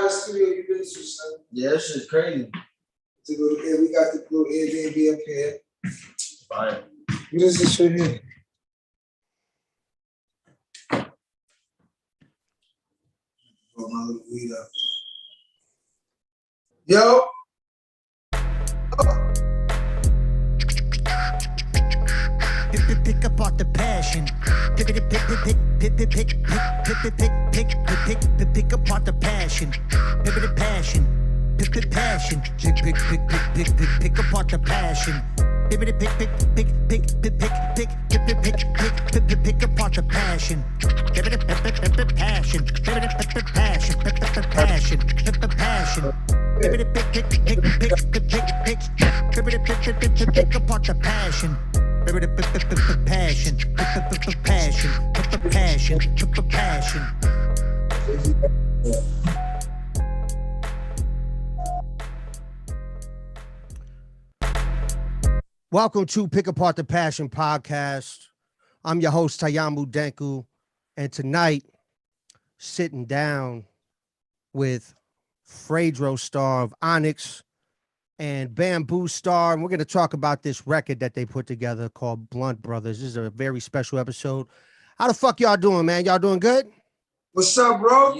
the studio you been to, son? Yeah, that shit's crazy. We got the little Airbnb up here. Fine. What is this right here? Oh, my little weed up. Yo. Pick apart the passion. Pick apart the passion. Pick the passion. Pick apart the passion. Pick apart the passion. Pick apart the passion. Welcome to Pick Apart the Passion podcast. I'm your host, Tayamu Denku, and tonight, sitting down with Fredro, Starr of Onyx, and Bamboo Starr, and we're going to talk about this record that they put together called Blunt Brothers. This is a very special episode. How the fuck y'all doing, man? Y'all doing good? What's up, bro?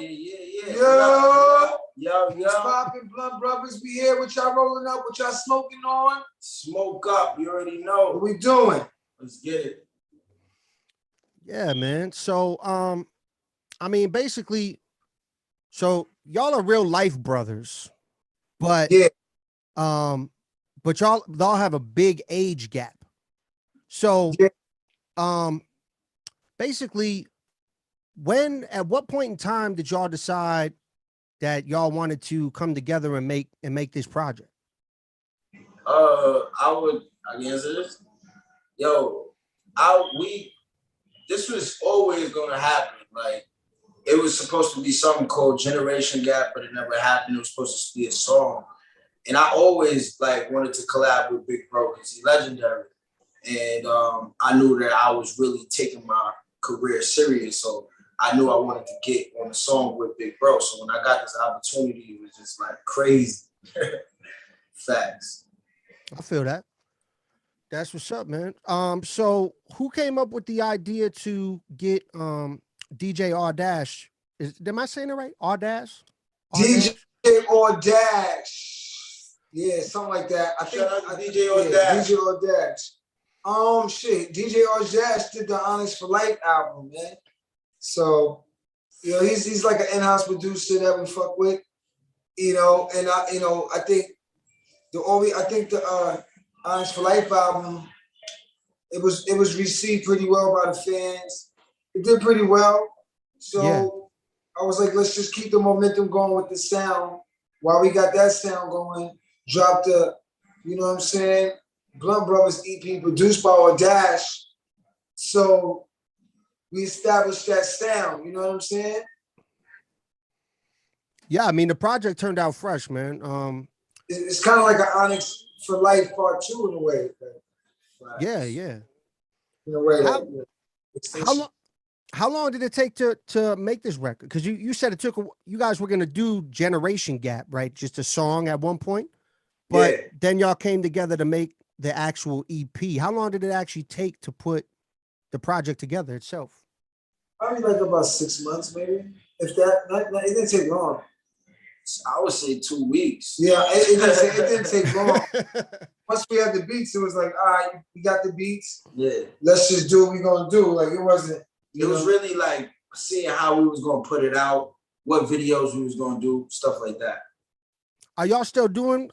Yo. What's poppin', Blunt Brothers? We here. What y'all rolling up? What y'all smoking on? Smoke up. You already know. What we doing? Let's get it. Yeah, man. So, I mean, basically, so y'all are real life brothers, but Yeah. but y'all have a big age gap. So, basically, at what point in time did y'all decide that y'all wanted to come together and make this project? I can answer this. This was always gonna happen. Like, it was supposed to be something called Generation Gap, but it never happened. It was supposed to be a song. And I always wanted to collab with Big Bro because he's legendary. And I knew that I was really taking my career serious. So I knew I wanted to get on a song with Big Bro. So when I got this opportunity, it was just crazy. Facts. I feel that. That's what's up, man. So who came up with the idea to get DJ Audash? Am I saying it right? Audash? DJ Audash. Yeah, something like that. I think DJ Audash. DJ Audash. DJ Audash did the Honest for Life album, man. So, he's like an in-house producer that we fuck with, and I think the Honest for Life album, it was received pretty well by the fans. It did pretty well. So yeah. I was like, let's just keep the momentum going with the sound. While we got that sound going, drop the, Blunt Brothers EP produced by Audash. So we established that sound, you know what I'm saying? Yeah, I mean, the project turned out fresh, man. It's kind of like an Onyx for Life Part 2 in a way. Yeah. In a way. How long did it take to make this record? Because you said you guys were going to do Generation Gap, right? Just a song at one point. But then y'all came together to make the actual EP. How long did it actually take to put the project together itself? Probably about 6 months, maybe. If that, it didn't take long. I would say 2 weeks. Yeah, it didn't take long. Once we had the beats, it was like, all right, we got the beats. Yeah. Let's just do what we're going to do. It wasn't. It was really seeing how we was going to put it out, what videos we was going to do, stuff like that. Are y'all still doing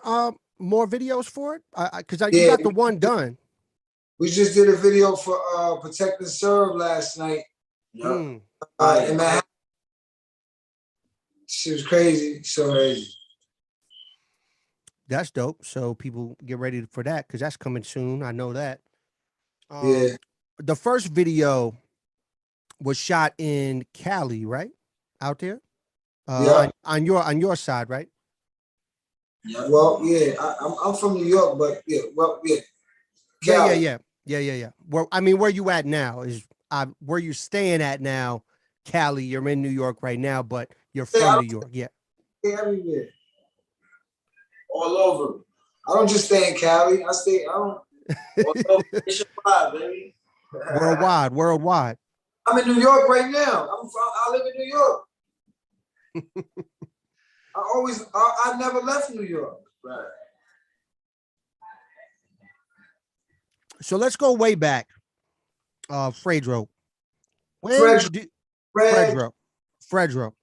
more videos for it? Because you got the one done. We just did a video for Protect and Serve last night. Yeah. In Manhattan. She was crazy. So crazy. That's dope. So people get ready for that because that's coming soon. I know that. The first video was shot in Cali, right? Out there? On your side, right? Yeah. Well, yeah. I'm from New York, but Cali. Yeah. Well, I mean, where you at now is where you staying at now. Cali, you're in New York right now, but you're from New York, yeah. everywhere. All over. I don't just stay in Cali. I don't. All over. It's your vibe, baby. Worldwide. I'm in New York right now. I live in New York. I never left New York. Right. So let's go way back. Fredro. Fredro. Fredro.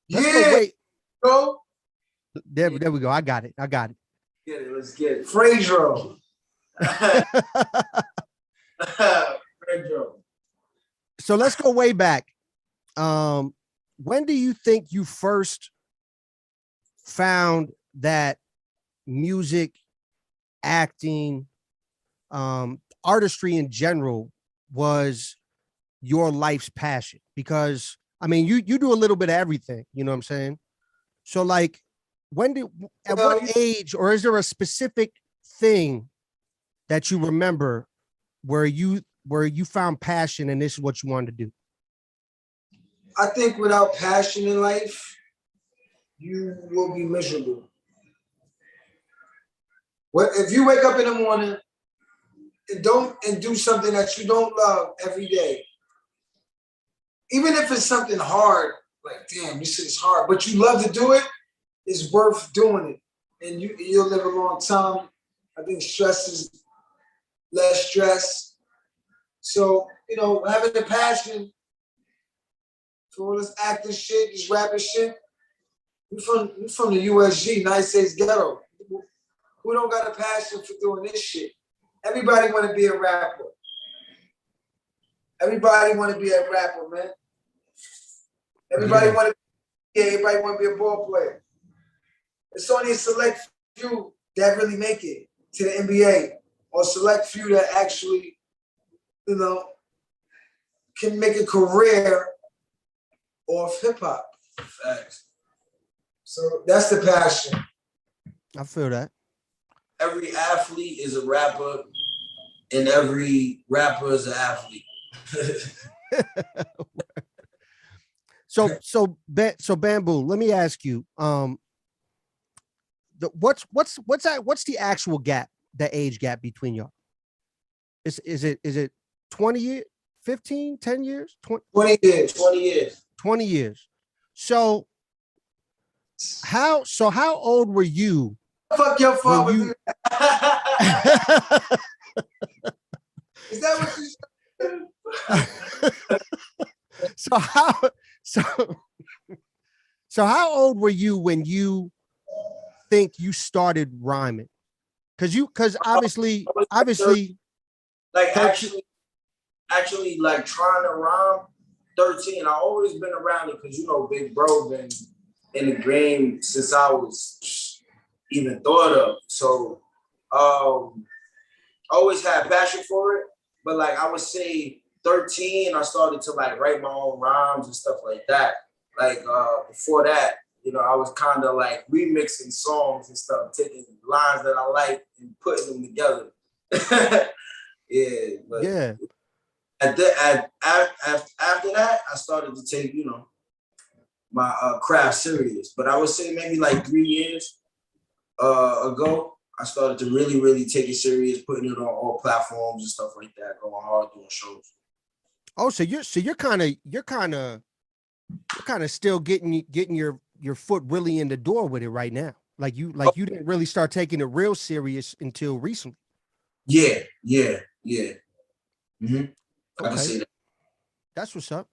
Let's Yeah. go way. Bro. There we go. I got it. Get it. Let's get it. Fredro. Fredro. So let's go way back. When do you think you first found that music, acting, artistry in general was your life's passion? Because I mean, you do a little bit of everything, you know what I'm saying? So like, at what age, or is there a specific thing that you remember where you found passion and this is what you wanted to do? I think without passion in life, you will be miserable. What if you wake up in the morning and do something that you don't love every day? Even if it's something hard, like damn, this shit is hard, but you love to do it, it's worth doing it. And you'll live a long time. I think stress is less stress. So, having a passion for all this acting shit, this rapping shit. We from the USG, United States Ghetto. Who don't got a passion for doing this shit? Everybody want to be a rapper. Everybody want to be a rapper, man. Everybody want to be a ball player. It's only a select few that really make it to the NBA, or select few that actually, can make a career off hip hop. Facts. So that's the passion. I feel that. Every athlete is a rapper, and every rapper is an athlete. So Bamboo, let me ask you, what's the actual gap, the age gap between y'all? Is it 20 years, 15, 10 years? 20 years. 20 years. 20 years. So how old were you? Fuck your father. You... Is that what you said? So how old were you when you think you started rhyming? Because obviously like actually like trying to rhyme 13. I always been around it because Big Bro been in the game since I was even thought of. So always had passion for it. But like I would say 13, I started to like write my own rhymes and stuff like that. Like before that, I was kind of like remixing songs and stuff, taking lines that I like and putting them together. Yeah, but yeah. After that, I started to take my craft serious. But I would say maybe like 3 years ago, I started to really, really take it serious, putting it on all platforms and stuff like that, going hard doing shows. Oh, so you're kind of still getting your foot really in the door with it right now. Like you didn't really start taking it real serious until recently. Yeah. Mm-hmm. I can see that. That's what's up.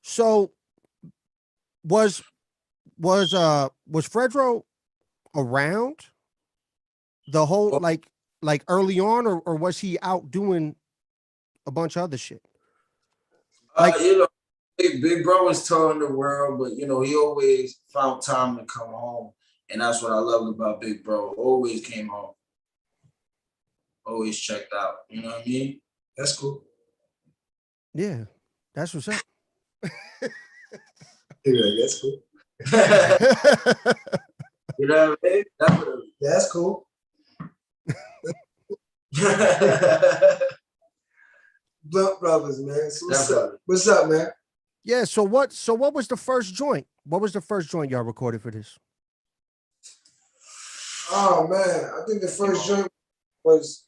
So was Fredro around the whole like early on, or was he out doing a bunch of other shit? Big Bro was touring the world, but he always found time to come home, and that's what I loved about Big Bro. Always came home, always checked out. You know what I mean? That's cool. Yeah, that's what's up. Yeah, that's cool. You know what I mean? That's cool. Blunt Brothers, man. So what's up, man? Yeah. So what was the first joint? What was the first joint y'all recorded for this? Oh man, I think the first joint was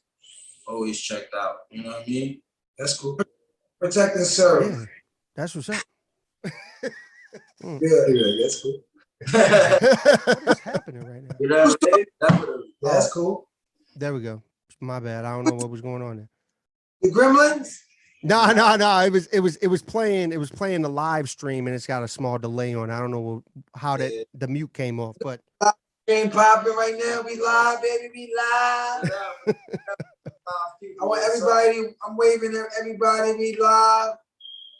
Always checked out. You know what I mean? that's cool. Protect and serve. Yeah, that's what's up. Yeah, that's cool. What is happening right now? You know what I mean? That's what it is. That's cool. There we go. My bad. I don't know what was going on there. The Gremlins? No. It was playing the live stream and it's got a small delay on. I don't know how that the mute came off, but Ain't popping right now. We live, baby. We live. I want everybody. I'm waving at everybody. We live.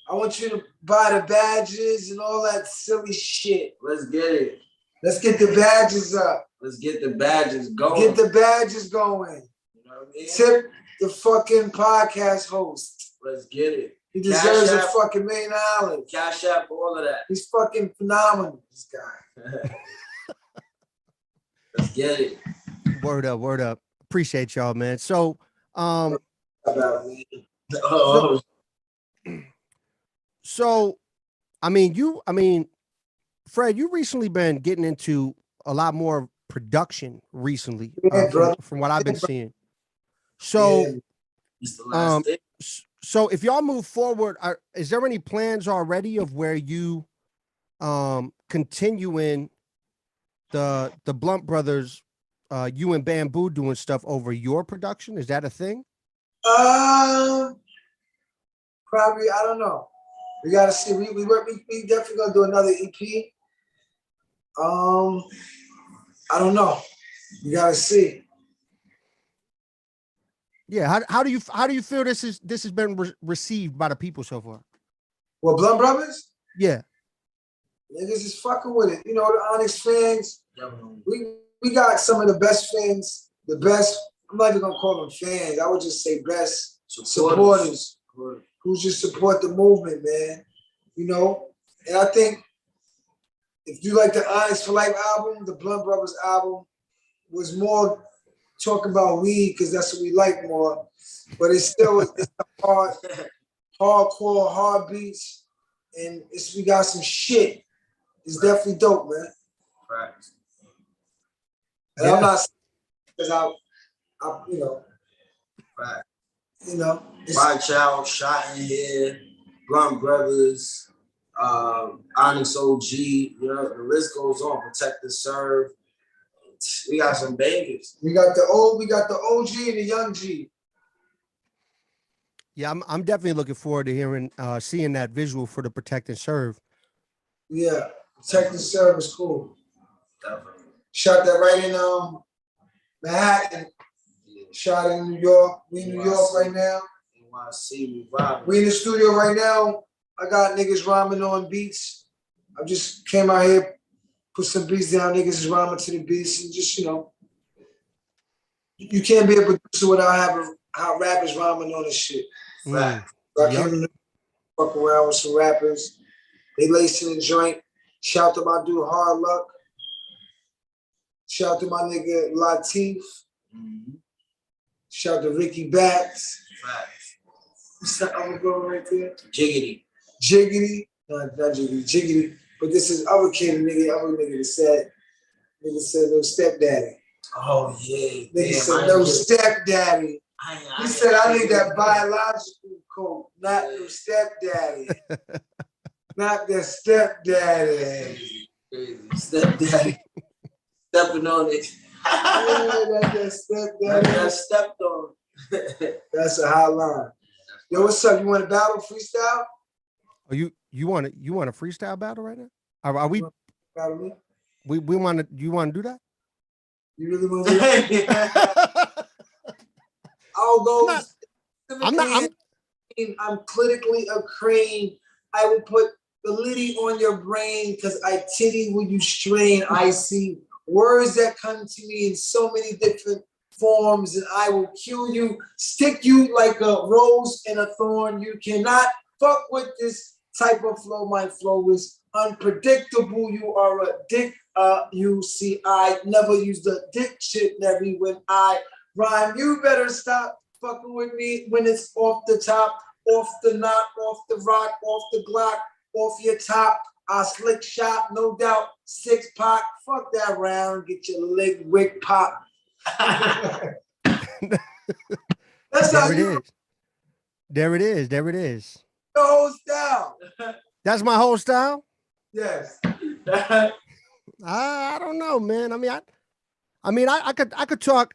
I want you to buy the badges and all that silly shit. Let's get it. Let's get the badges up. Let's get the badges going. Get the badges going. You know what I mean? Tip the fucking podcast host. Let's get it. He deserves Cash a App. fucking $1 million. Cash App, all of that. He's fucking phenomenal, this guy. Let's get it. word up. Appreciate y'all, man. So So, I mean, Fred, you recently been getting into a lot more production recently, from what I've been seeing. So, It's the last day. so if y'all move forward, is there any plans already of where you continuing the Blunt Brothers, you and Bamboo doing stuff over your production? Is that a thing? Probably, I don't know. We gotta see. We definitely gonna do another EP. I don't know. We gotta see. Yeah. How do you feel this has been received by the people so far? Well, Blunt Brothers, Yeah. niggas is fucking with it. You know, the Onyx fans. We got some of the best fans. The best. I'm not even gonna call them fans. I would just say best supporters. Who just support the movement, man. You know? And I think if you like the Honest for Life album, the Blunt Brothers album was more talking about weed because that's what we like more. But it's still it's hardcore, hard beats, and we got some shit. It's definitely dope, man. Right. And I'm not because I you know. Right. You know, Watch Out, Shot in Here, Blunt Brothers, Onyx OG, you know, the list goes on. Protect and Serve. We got some bangers. We got the OG and the young G. Yeah, I'm definitely looking forward to hearing seeing that visual for the Protect and Serve. Yeah, Protect and Serve is cool. Definitely. Shot that right in Manhattan. Shot in New York. We in New York right now. We in the studio right now. I got niggas rhyming on beats. I just came out here, put some beats down. Niggas is rhyming to the beats, and just, you know, you can't be a producer without having how rappers rhyming on this shit. I came to fuck around with some rappers. They laced in the joint. Shout to my dude Hard Luck. Shout to my nigga Latif. Shout to Ricky Batts. I'm going right there. Jiggity. No, not Jiggity. But this is other kid, other nigga that said no stepdaddy. Oh yeah. Nigga said no stepdaddy. He said I need that biological code, not no stepdaddy. Not the stepdaddy. Stepdaddy. Stepping on it. Yeah, that's that stepdaddy. That stepped on. That's a hot line. Yo, what's up? You want to battle freestyle? Oh, you want a freestyle battle right now? Are we? Battle me? We want to. You want to do that? You really want to do that? I'll go. I'm clinically a crane. I will put the liddy on your brain because I titty when you strain. I see words that come to me in so many different forms, and I will kill you, stick you like a rose and a thorn. You cannot fuck with this type of flow. My flow is unpredictable. You are a dick. You see, I never use the dictionary when I rhyme. You better stop fucking with me when it's off the top, off the knot, off the rock, off the Glock, off your top, I slick shop, no doubt. 6-pack, fuck that round. Get your leg wick pop. That's how There it you is. There it is. There it is. the whole style. That's my whole style. Yes. I don't know, man. I could talk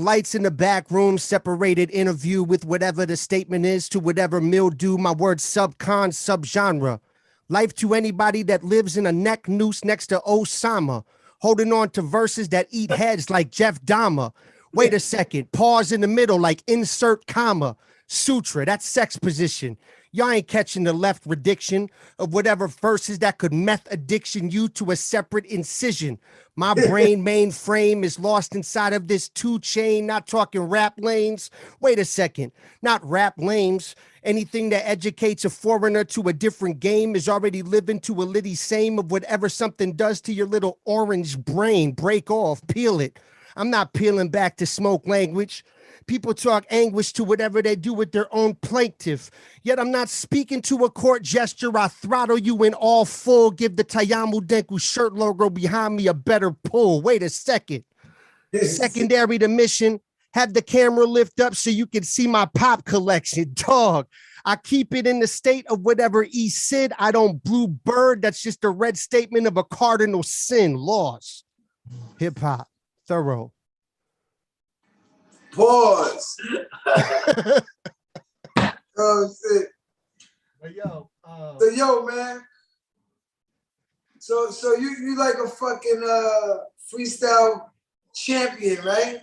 lights in the back room, separated interview with whatever the statement is to whatever mildew, my word subcon, subgenre. Life to anybody that lives in a neck noose next to Osama, holding on to verses that eat heads like Jeff Dahmer. Wait a second, pause in the middle like insert comma. Sutra, that's sex position. Y'all ain't catching the left rediction of whatever verses that could meth addiction you to a separate incision. My brain mainframe is lost inside of this 2 chain, not talking rap lanes. Wait a second, not rap lames. Anything that educates a foreigner to a different game is already living to a litty same of whatever something does to your little orange brain. Break off, peel it. I'm not peeling back to smoke language. People talk anguish to whatever they do with their own plaintiff. Yet I'm not speaking to a court gesture. I throttle you in all full. Give the Tayamu Denku shirt logo behind me a better pull. Wait a second. Secondary to mission. Have the camera lift up so you can see my pop collection. Dog. I keep it in the state of whatever E Sid. I don't blue bird. That's just a red statement of a cardinal sin. Loss. Hip hop. Thorough. Pause. Oh shit. So yo, man. So you like a fucking freestyle champion, right?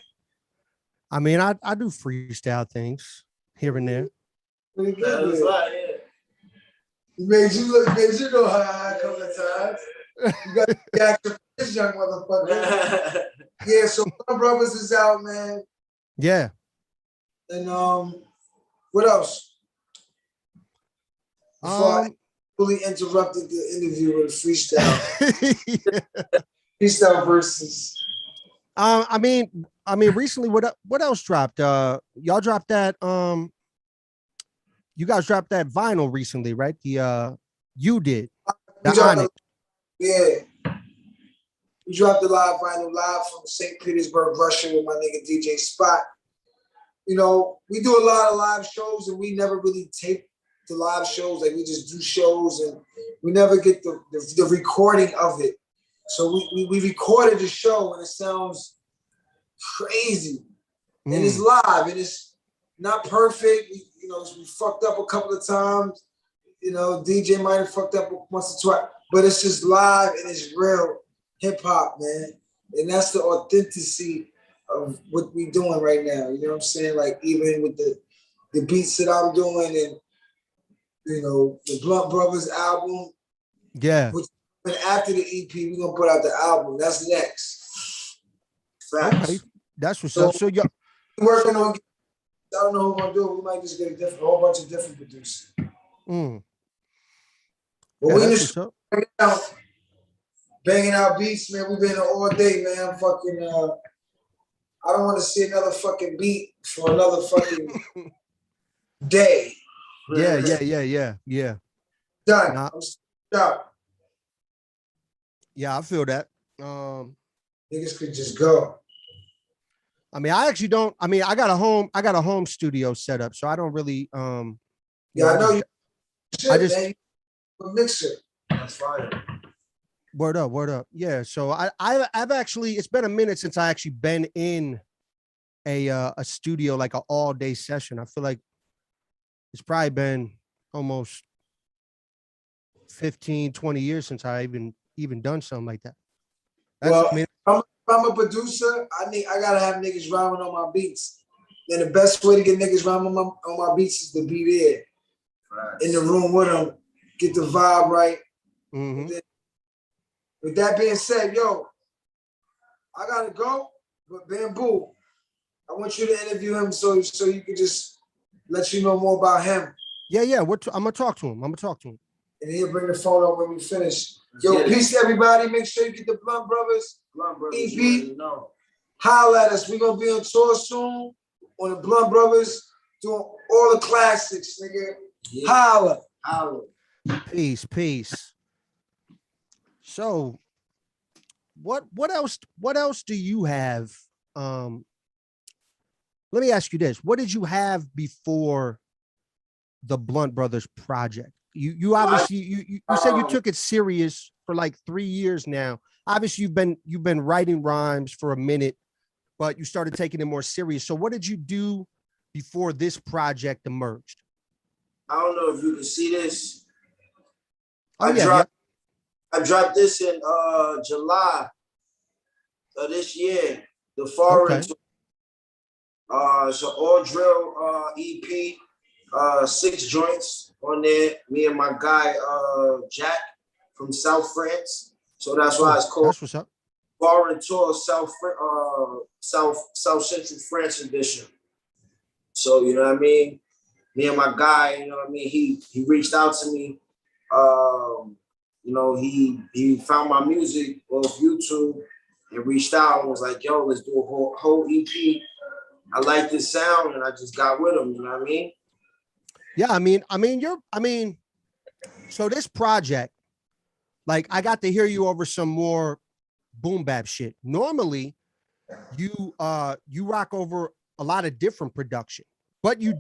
I mean, I do freestyle things here and there. Pretty good. That's right, yeah. Made you go high a couple of times. You got the action for this young motherfucker. Yeah, so my brothers is out, man. Yeah. And what else? Before I fully interrupted the interview with a freestyle. Freestyle versus. I mean, recently, what else dropped? Y'all dropped that. You guys dropped that vinyl recently, right? You did. Yeah. We dropped the live vinyl live from St. Petersburg, Russia with my nigga DJ Spot. You know, we do a lot of live shows and we never really tape the live shows. Like we just do shows and we never get the recording of it. So we recorded the show and it sounds crazy. And it's live and it's not perfect. We fucked up a couple of times. DJ might have fucked up once or twice, but it's just live and it's real hip hop, man. And that's the authenticity of what we doing right now. You know what I'm saying? Like even with the beats that I'm doing and the Blunt Brothers album. Yeah. Which after the EP, we're gonna put out the album. That's next. Facts. Okay. That's what's up. So y'all working on. I don't know who we're gonna do it. We might just get a whole bunch of different producers. But we just right now, banging out beats, man. We've been here all day, man. Fucking, I don't want to see another fucking beat for another fucking day. Yeah. Done. I'm out. Yeah, I feel that. Niggas could just go. I mean, I actually don't. I mean, I got a home studio set up, so I don't really. I know you. Shit, man. A mixer. That's fine. Word up. Yeah. So I've actually. It's been a minute since I actually been in a studio, like an all day session. I feel like it's probably been almost 15, 20 years since I even done something like that. If I'm a producer, I gotta have niggas rhyming on my beats. And the best way to get niggas rhyming on my beats is to be there. Right. In the room with them, get the vibe right. Mm-hmm. With that being said, yo, I gotta go, but Bamboo, I want you to interview him so you can just let you know more about him. Yeah. I'm gonna talk to him. And he'll bring the phone up when we finish. Yo, peace everybody. Make sure you get the Blunt Brothers EP. Holla at us. We're gonna be on tour soon on the Blunt Brothers, doing all the classics, nigga. Yeah. Holla. Peace. So what else do you have? Let me ask you this. What did you have before the Blunt Brothers project? You obviously you said you took it serious for like 3 years now. Obviously you've been writing rhymes for a minute, but you started taking it more serious. So what did you do before this project emerged? I don't know if you can see this. Oh yeah. I dropped this in July of this year. The foreign it's an all drill EP, 6 joints on there. Me and my guy Jack from South France. So that's why it's called That's what's up. Foreign Tour South Central France edition. So you know what I mean? Me and my guy, you know what I mean, he reached out to me. You know, he found my music off YouTube and reached out and was like, yo, let's do a whole EP. I like this sound, and I just got with him, you know what I mean? Yeah, so this project, like I got to hear you over some more boom bap shit. Normally, you rock over a lot of different production, but you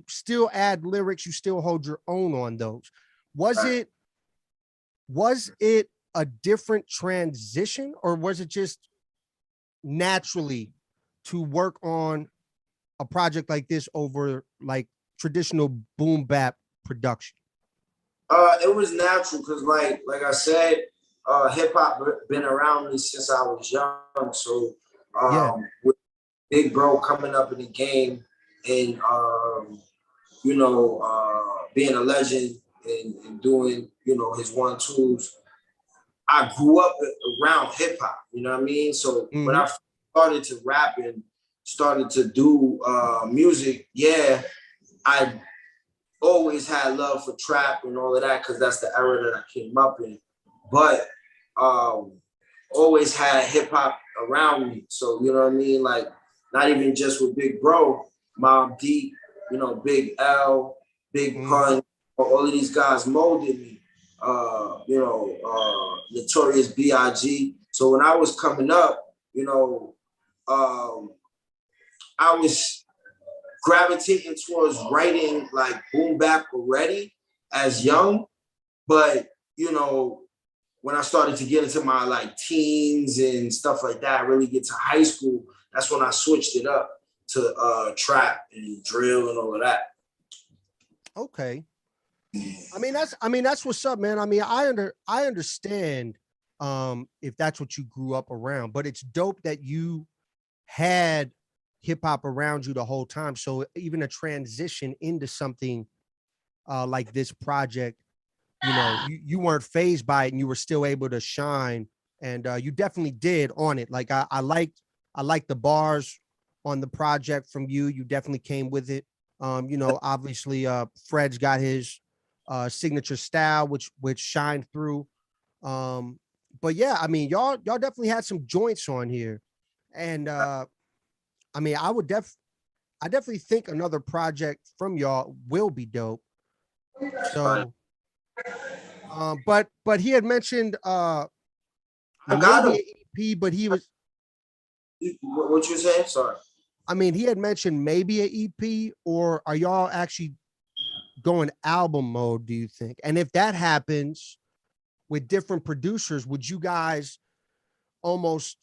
still add lyrics, you still hold your own on those. Was it a different transition, or was it just naturally to work on a project like this over like traditional boom bap production? It was natural because like I said, hip hop been around me since I was young. So with Big Bro coming up in the game and you know, being a legend and doing, you know, his 1-2s, I grew up around hip hop, you know what I mean? So when I started to rap and started to do music, yeah, I always had love for trap and all of that because that's the era that I came up in. But always had hip hop around me. So, you know what I mean? Like, not even just with Big Bro, Mobb Deep, you know, Big L, Big Pun, all of these guys molded me. You know, Notorious B.I.G. So when I was coming up, you know, I was gravitating towards writing like boom bap already as young, but you know, when I started to get into my like teens and stuff like that, really get to high school, that's when I switched it up to trap and drill and all of that. Okay. I mean that's what's up, man. I mean, I understand if that's what you grew up around, but it's dope that you had hip hop around you the whole time. So even a transition into something like this project, you know, you weren't fazed by it and you were still able to shine. And you definitely did on it. Like I liked the bars on the project from you. You definitely came with it. You know, obviously Fred's got his signature style, which shined through. But yeah, I mean, y'all definitely had some joints on here. And I mean, I definitely think another project from y'all will be dope. So but he had mentioned maybe an EP, but he was What you saying? Sorry. I mean, he had mentioned maybe an EP, or are y'all actually going album mode, do you think? And if that happens with different producers, would you guys almost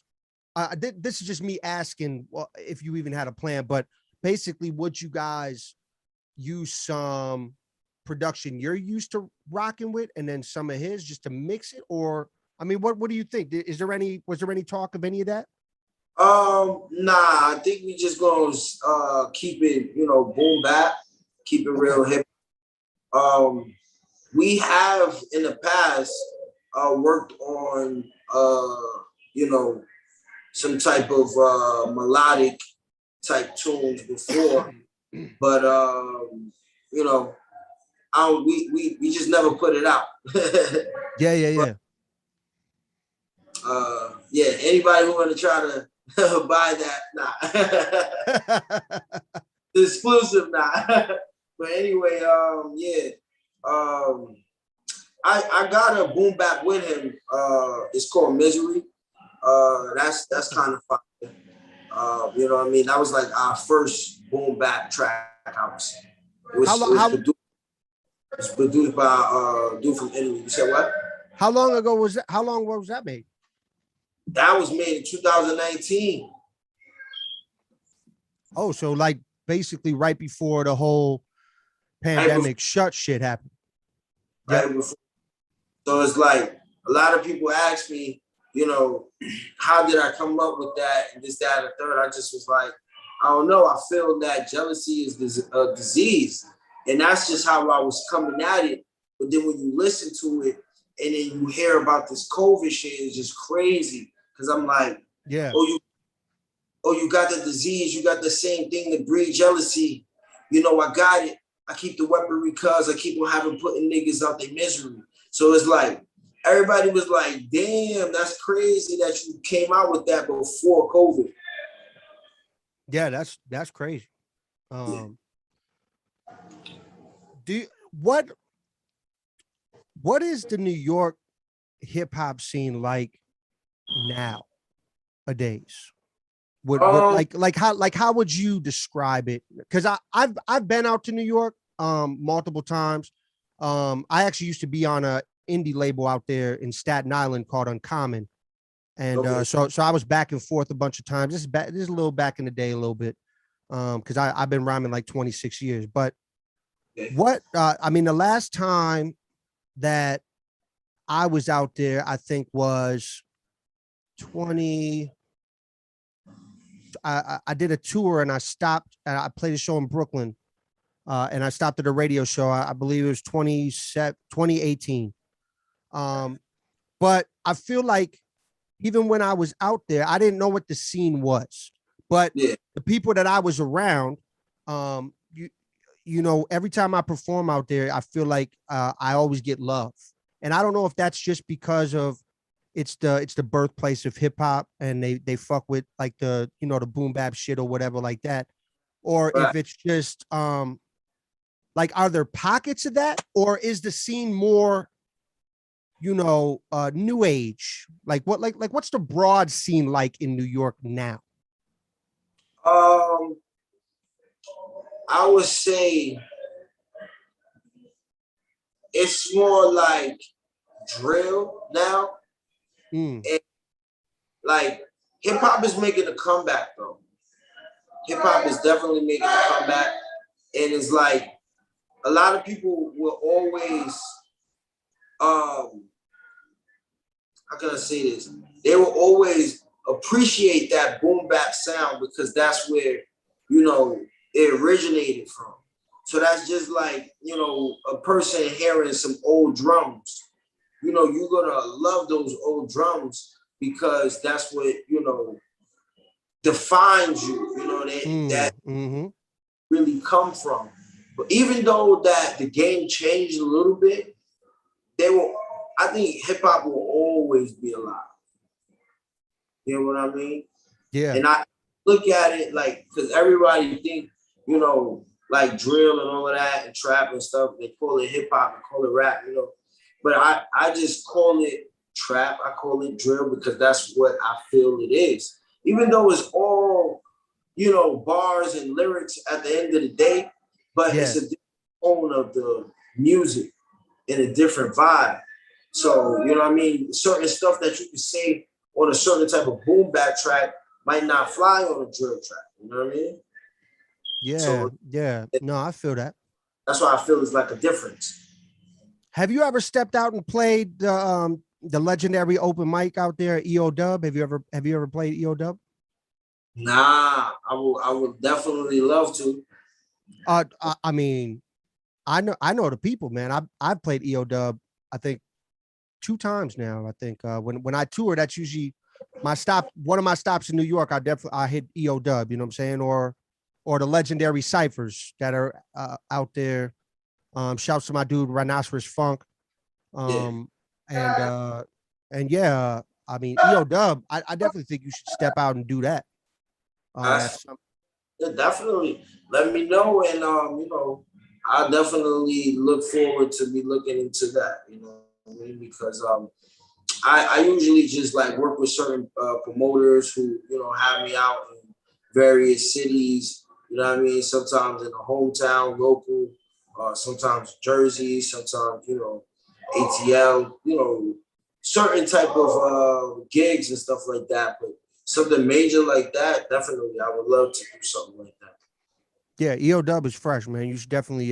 this is just me asking, well, if you even had a plan, but basically would you guys use some production you're used to rocking with and then some of his just to mix it? Or I mean, what do you think? Was there any talk of any of that? Nah, I think we just gonna keep it, you know, boom bap, keep it real hip. We have in the past worked on you know, some type of melodic type tunes before, but you know, we just never put it out. Yeah. But, yeah, anybody who want to try to buy that, nah. Exclusive, nah. But anyway, yeah, I got a boom bap with him. It's called Misery. That's kind of fun. You know what I mean? That was like our first boom bap track house. How long? It was produced by dude from Italy. You said what? How long ago was that? How long was that made? That was made in 2019. Oh, so like basically right before the whole pandemic shit happened. Right before. So it's like a lot of people ask me, you know, how did I come up with that and this, that, and the third? I just was like, I don't know. I feel that jealousy is a disease. And that's just how I was coming at it. But then when you listen to it and then you hear about this COVID shit, it's just crazy. Because I'm like, yeah. Oh, you got the disease. You got the same thing that breed jealousy. You know, I got it. I keep the weaponry because I keep on having putting niggas out their misery. So it's like, everybody was like, damn, that's crazy that you came out with that before COVID. Yeah, that's crazy. What is the New York hip hop scene like nowadays? How would you describe it? Because I've been out to New York multiple times. I actually used to be on a indie label out there in Staten Island called Uncommon. And so I was back and forth a bunch of times. This is a little back in the day, a little bit. Because I've been rhyming like 26 years. But the last time that I was out there, I think was 20. I did a tour and I stopped and I played a show in Brooklyn. And I stopped at a radio show. I believe it was 2018. But I feel like even when I was out there, I didn't know what the scene was. But the people that I was around, you know, every time I perform out there, I feel like I always get love. And I don't know if that's just because of it's the birthplace of hip hop and they fuck with like the, you know, the boom bap shit or whatever like that. Or if it's just like, are there pockets of that, or is the scene more, you know, new age? Like what's the broad scene like in New York now? I would say it's more like drill now. And like hip hop is making a comeback though. Hip hop is definitely making a comeback. And it's like a lot of people will always how can I say this? They will always appreciate that boom bap sound because that's where, you know, it originated from. So that's just like, you know, a person hearing some old drums. You know, you're gonna love those old drums because that's what, you know, defines you, you know, that really come from. But even though that the game changed a little bit, I think hip hop will always be alive. You know what I mean? Yeah. And I look at it like, because everybody think, you know, like drill and all of that and trap and stuff, they call it hip hop and call it rap, you know. But I just call it trap, I call it drill because that's what I feel it is. Even though it's all, you know, bars and lyrics at the end of the day, but it's a different tone of the music and a different vibe. So, you know what I mean? Certain stuff that you can say on a certain type of boom bap track might not fly on a drill track. You know what I mean? Yeah, so, No, I feel that. That's why I feel it's like a difference. Have you ever stepped out and played the legendary open mic out there at EO Dub? Have you ever played EO Dub? Nah, I would definitely love to. I mean, I know the people, man. I've played EO Dub, I think 2 times now. I think when I tour, that's usually my stop. One of my stops in New York, I hit EO Dub, you know what I'm saying? Or the legendary ciphers that are out there. Shouts to my dude Rhinoceros Funk. And yeah, I mean EO Dub, I definitely think you should step out and do that. Definitely let me know, and you know, I definitely look forward to be looking into that, you know what I mean? Because I usually just like work with certain promoters who, you know, have me out in various cities, you know what I mean? Sometimes in the hometown, local, sometimes Jersey, sometimes, you know, ATL, you know, certain type of gigs and stuff like that. But something major like that, definitely, I would love to do something like that. Yeah, EO Dub is fresh, man. You should definitely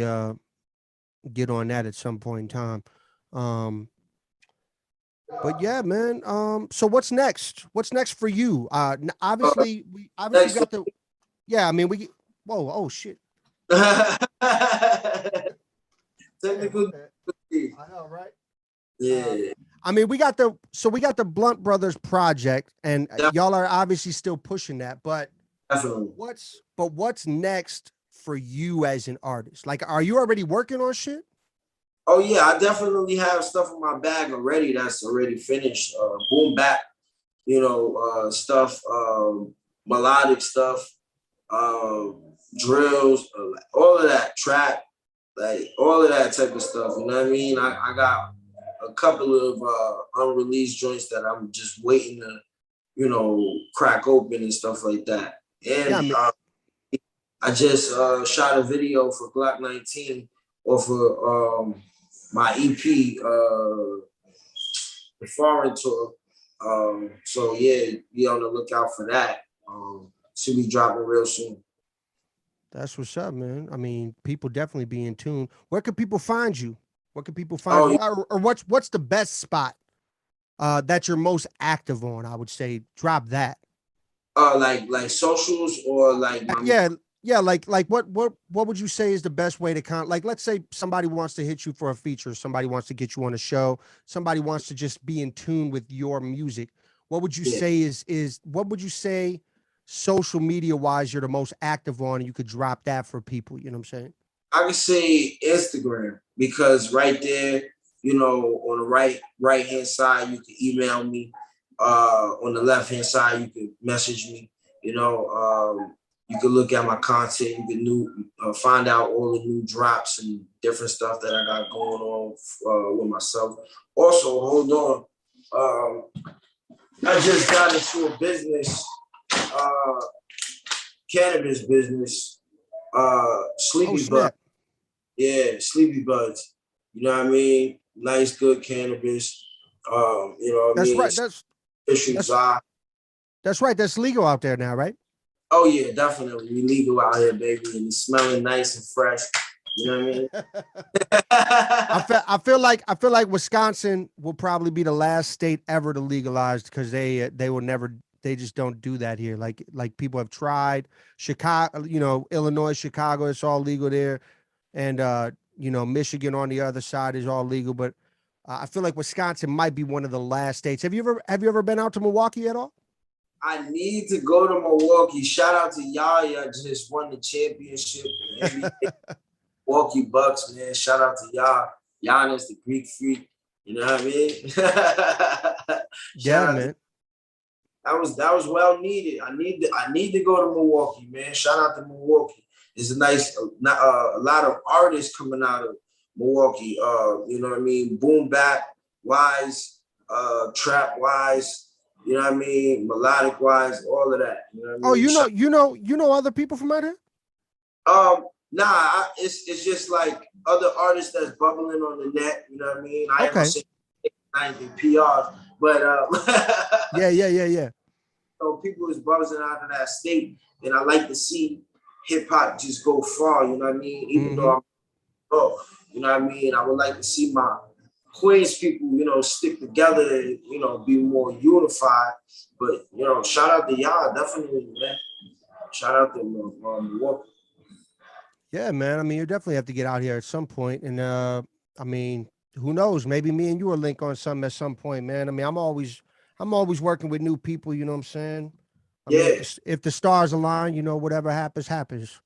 get on that at some point in time. Um, but yeah, man. So what's next? What's next for you? Uh, Obviously we obviously next got the yeah. I mean whoa, oh shit. Damn, my technical, bad. difficulty. I know, right? Yeah, I mean, we got the Blunt Brothers project, and def- y'all are obviously still pushing that. But definitely. what's next for you as an artist? Like, are you already working on shit? Oh yeah, I definitely have stuff in my bag already that's already finished. Boom bap, you know, stuff, melodic stuff, drills, all of that, trap, like all of that type of stuff. You know what I mean? I got a couple of unreleased joints that I'm just waiting to, you know, crack open and stuff like that. Yeah, I And mean, I just shot a video for Glock 19 off of my EP, the foreign tour. So yeah, be on the lookout for that. Should be dropping real soon. that's what's up, man. I mean, people definitely be in tune. Where can people find you? Where can people find Oh, you? Or what's the best spot that you're most active on? I would say drop that. like socials or like my Yeah, yeah. Like what would you say is the best way to like? Let's say somebody wants to hit you for a feature, somebody wants to get you on a show, somebody wants to just be in tune with your music. What would you yeah. say is what would you say social media wise you're the most active on, and you could drop that for people? You know what I'm saying? I could say Instagram because right there, you know, on the right hand side, you can email me. On the left hand side, you can message me. You know, you can look at my content. You can find out all the new drops and different stuff that I got going on with myself. Also, hold on. I just got into a business, cannabis business, Oh Sleepy Bud. snap! Yeah, Sleepy Buds. You know what I mean? Nice, good cannabis. You know what I That's mean? right. Issues That's are. that's right. That's legal out there now, right? Oh yeah, definitely. We legal out here, baby, and it's smelling nice and fresh. You know what I mean? I feel like Wisconsin will probably be the last state ever to legalize because they will never they just don't do that here. Like people have tried Chicago, Illinois, Chicago, it's all legal there, and Michigan on the other side is all legal. But I feel like Wisconsin might be one of the last states. Have you ever been out to Milwaukee at all? I need to go to Milwaukee. Shout out to Yaya, just won the championship in the NBA. Milwaukee Bucks, man. Shout out to y'all. Giannis, the Greek freak. You know what I mean? Shout Yeah, out to man. that was well needed. I need to go to Milwaukee, man. Shout out to Milwaukee. It's a nice a lot of artists coming out of Milwaukee. You know what I mean? Boom bap wise, trap wise. You know what I mean? Melodic wise, all of that. You know what I Oh, mean? you know other people from out here? Nah, it's just like other artists that's bubbling on the net. You know what I mean? I ain't gonna Okay. say I ain't get PR, but Yeah, yeah, yeah, yeah. so people is buzzing out of that state, and I like to see hip hop just go far. You know what I mean? Even Mm-hmm. though I'm you know what I mean? I would like to see my Queens people, you know, stick together and be more unified. But shout out to y'all, definitely, man. Shout out to Milwaukee. Yeah, man. I mean, you definitely have to get out here at some point. And I mean, who knows? Maybe me and you will link on something at some point, man. I mean, I'm always working with new people, you know what I'm saying? I mean, Yeah, if the stars align, whatever happens, happens.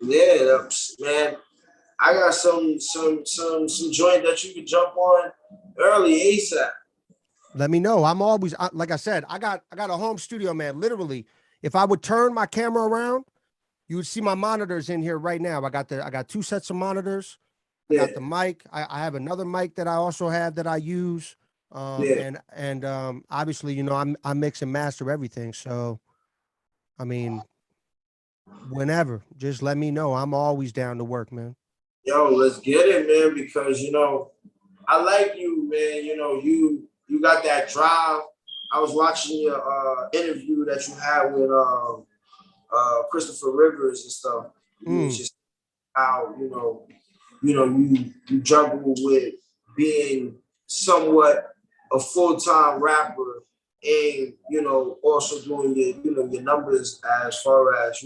yeah, man. I got some joint that you can jump on early ASAP. Let me know. Like I said, I got a home studio, man. Literally, if I would turn my camera around, You would see my monitors in here right now. I got two sets of monitors. I Yeah, got the mic. I have another mic that I also have that I use. yeah. And obviously, you know, I mix and master everything. So I mean, whenever, just let me know. I'm always down to work, man. Yo, let's get it, man, because you know, I like you, man. You know, you got that drive. I was watching your interview that you had with Christopher Rivers and stuff. You was Mm. just how you juggle with being somewhat a full-time rapper and also doing your numbers as far as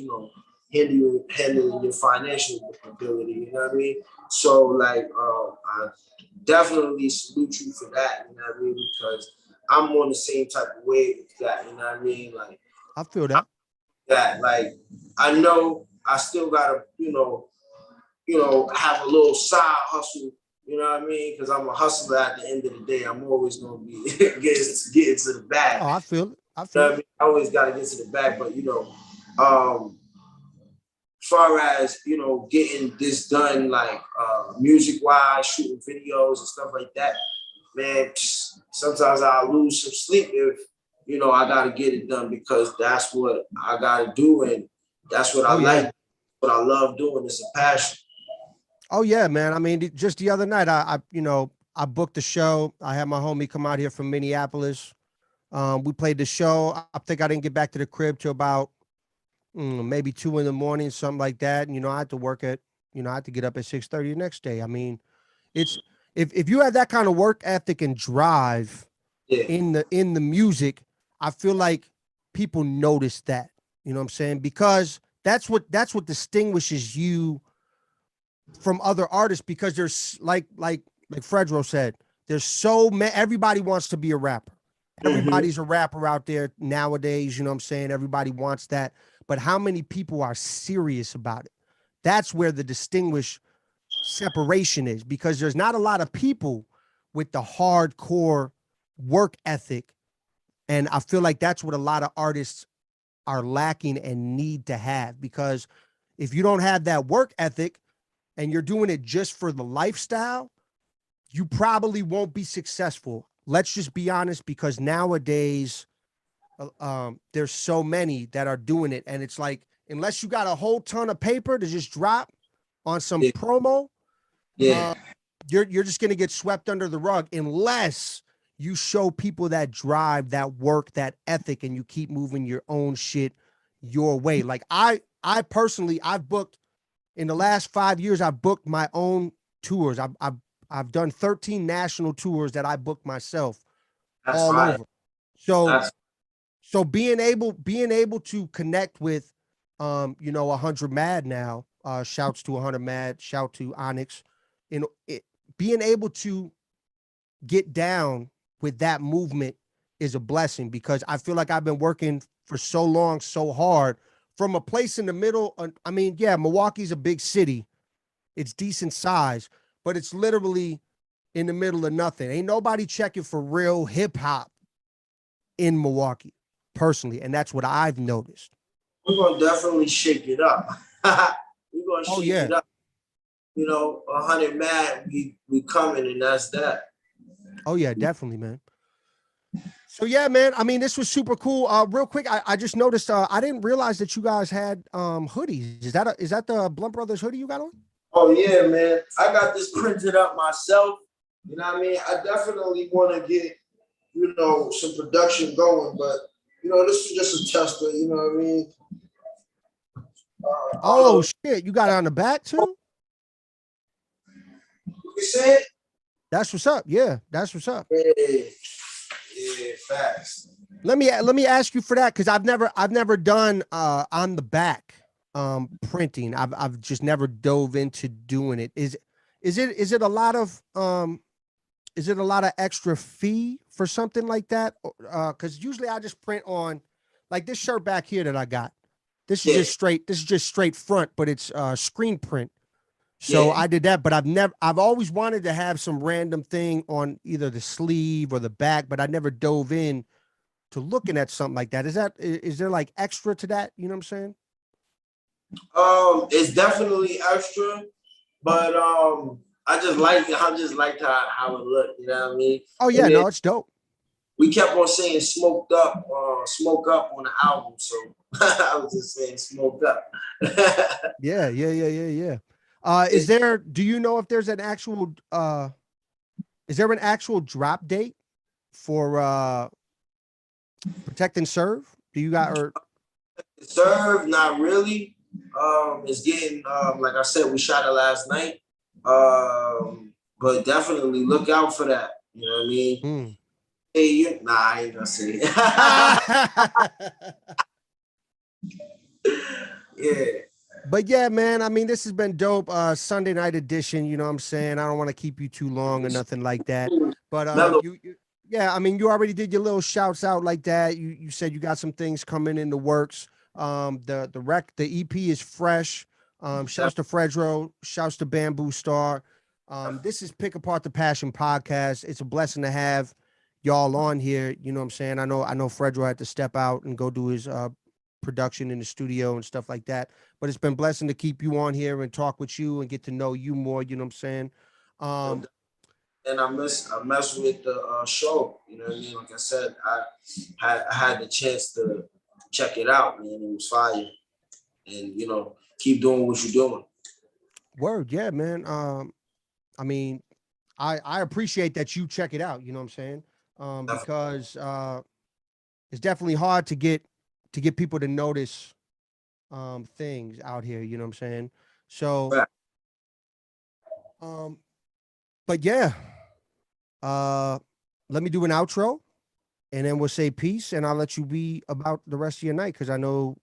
handling your financial ability. You know what I mean? So like I definitely salute you for that. You know what I mean? Because I'm on the same type of wave with that. You know what I mean? Like I feel that. that. Like I know I still gotta have a little side hustle. You know what I mean? Because I'm a hustler at the end of the day. I'm always gonna be getting to the bag. Oh, I feel it. I You know feel what I it. mean? I always gotta get to the bag, but far as getting this done, like music wise, shooting videos and stuff like that, man. Sometimes I lose some sleep if I gotta get it done because that's what I gotta do and that's what I Oh yeah. like. What I love doing is a passion. Oh yeah, man. I mean, just the other night, I booked the show. I had my homie come out here from Minneapolis. We played the show. I think I didn't get back to the crib till about maybe 2 in the morning, something like that. And I had to work at, I had to get up at 6:30 the next day. I mean, it's if you have that kind of work ethic and drive Yeah, in the music, I feel like people notice that. You know what I'm saying? Because that's what distinguishes you from other artists, because there's like Fredro said, there's so many. Everybody wants to be a rapper. mm-hmm. Everybody's a rapper out there nowadays. You know what I'm saying? Everybody wants that. But how many people are serious about it? That's where the distinguished separation is, because there's not a lot of people with the hardcore work ethic. And I feel like that's what a lot of artists are lacking and need to have, because if you don't have that work ethic and you're doing it just for the lifestyle, you probably won't be successful. Let's just be honest, because nowadays there's so many that are doing it, and it's like, unless you got a whole ton of paper to just drop on some Yeah, promo, yeah, uh, you're just gonna get swept under the rug unless you show people that drive, that work, that ethic, and you keep moving your own shit your way. Like I personally, I've booked in the last 5 years, I've booked my own tours. I've done 13 national tours that I booked myself that's all fine. over. So That's so being able to connect with 100 Mad now, shouts to 100 Mad, shout to Onyx, being able to get down with that movement is a blessing, because I feel like I've been working for so long, so hard from a place in the middle. I mean, yeah, Milwaukee's a big city. It's decent size, but it's literally in the middle of nothing. Ain't nobody checking for real hip hop in Milwaukee, personally. And that's what I've noticed. we're gonna definitely shake it up. We're gonna Oh, shake yeah. it up. 100 mad, we coming, and that's that. Oh, yeah, definitely, man. So yeah, man. I mean, this was super cool. Real quick, I just noticed. I didn't realize that you guys had hoodies. Is that the Blunt Brothers hoodie you got on? Oh yeah, man. I got this printed up myself. You know what I mean? I definitely want to get, some production going, but this is just a tester, you know what I mean? I don't Oh know shit, you got it on the back too? what you said. That's what's up. Yeah, that's what's up. Yeah, yeah, facts. Let me ask you for that, because I've never done on the back printing. I've just never dove into doing it. Is it a lot of extra fee for something like that? Because usually I just print on, like this shirt back here that I got. This is Yeah, just straight. This is just straight front, but it's screen print. So yeah. I did that, but I've always wanted to have some random thing on either the sleeve or the back, but I never dove in to looking at something like that. Is there like extra to that? You know what I'm saying? It's definitely extra, but I just liked how it looked. You know what I mean? Oh yeah, And then no, it's dope. we kept on saying smoke up on the album, so I was just saying smoke up. Yeah. Do you know if there's an actual is there an actual drop date for Protect and Serve? Do you got or Serve, not really. It's getting like I said, we shot it last night. But definitely look out for that. You know what I mean? mm. Hey, nah, I ain't gonna say it. Yeah. But yeah, man, I mean, this has been dope. Sunday night edition, you know what I'm saying? I don't want to keep you too long or nothing like that. But Mellow. yeah, I mean, you already did your little shouts out like that. You said you got some things coming in the works. The EP is fresh. Shouts to Fredro, shouts to Bamboo Starr. This is Pick Apart the Passion podcast. It's a blessing to have y'all on here. You know what I'm saying? I know Fredro had to step out and go do his production in the studio and stuff like that. But it's been a blessing to keep you on here and talk with you and get to know you more. You know what I'm saying? And I mess with the show. You know what I mean? Like I said, I had the chance to check it out, man. It was fire. And keep doing what you're doing. Word, yeah, man. I mean, I appreciate that you check it out. You know what I'm saying? Because it's definitely hard to get people to notice things out here. You know what I'm saying? So, but yeah, let me do an outro, and then we'll say peace, and I'll let you be about the rest of your night because I know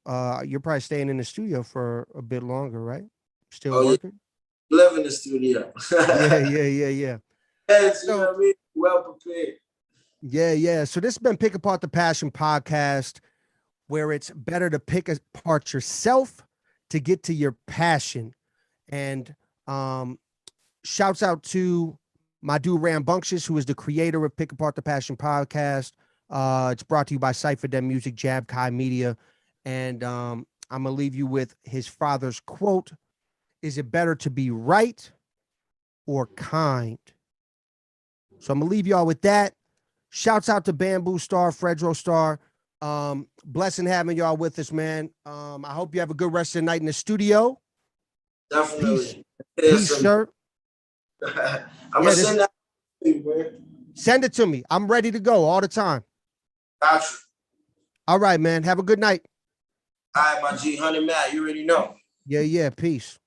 you're probably staying in the studio for a bit longer, right? Still working? Yeah. Live in the studio. Yeah. Yes, you know what I mean? Well prepared. Yeah. So this has been Pick Apart the Passion podcast, where it's better to pick apart yourself to get to your passion. And shouts out to my dude Rambunctious, who is the creator of Pick Apart the Passion podcast. It's brought to you by Cypher Den Music, Jab Kai Media. And I'm going to leave you with his father's quote: "Is it better to be right or kind?" So I'm going to leave y'all with that. Shouts out to Bamboo Starr, Fredro Starr. Blessing having y'all with us, man. I hope you have a good rest of the night in the studio. Definitely. Peace, sir. I'm gonna send that to you, man. Send it to me. I'm ready to go all the time. Gotcha. All right, man. Have a good night. All right, my G, 100 Matt, you already know. Yeah. Peace.